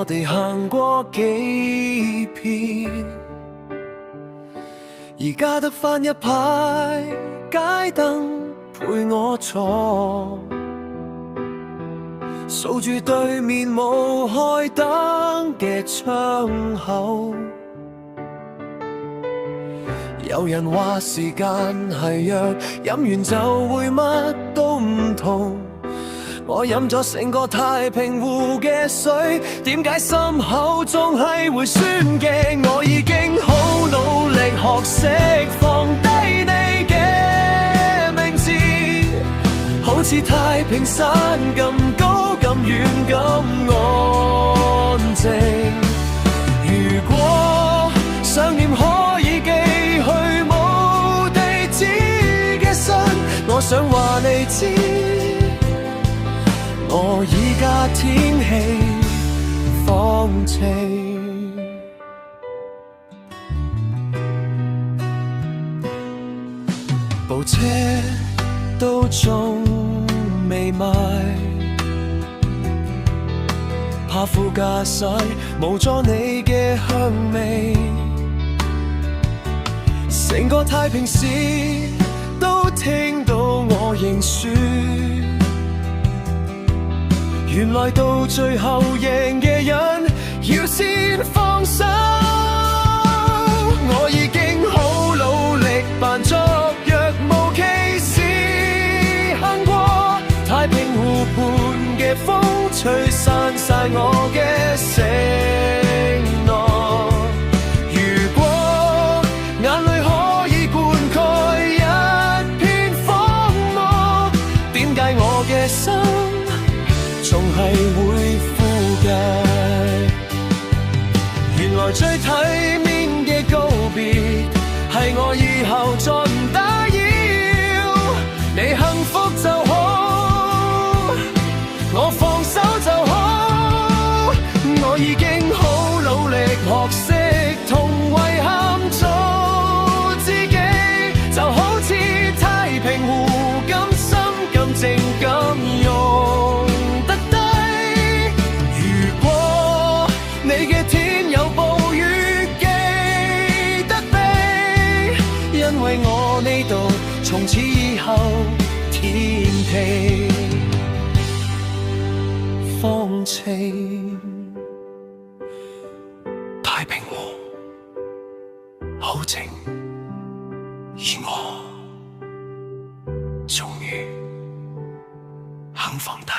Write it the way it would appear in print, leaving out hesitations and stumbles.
哋行過幾遍，而家得返一排街燈陪我坐，數住對面冇開燈嘅窗口。有人話時間係藥，飲完就會乜都唔同。我飲咗成個太平湖嘅水，點解心口仲係會酸嘅？我已經好努力學識放低你嘅名字，好似太平山咁高咁遠咁安靜。如果想念可以寄去冇地址嘅信，我想話你知，我依家天氣放晴。部車都仲未賣，怕副駕駛冇咗你嘅香味，成個太平市都聽到我認輸。原來到最後贏嘅人要先放手。我已經好努力扮作若無其事，行過太平湖畔嘅風，吹散晒我嘅承諾。如果眼淚可以灌溉一片荒漠，點解我嘅心仲係會枯竭？原來最體面嘅告別，係我以後再唔打擾。你幸福就好，我放手就好。我已經好努力學識同遺憾做自己，就好似太平湖咁深咁靜咁用。你嘅天有暴雨，記得避，因為我呢度從此以後天地放晴。太平湖好靜，而我終於肯放低。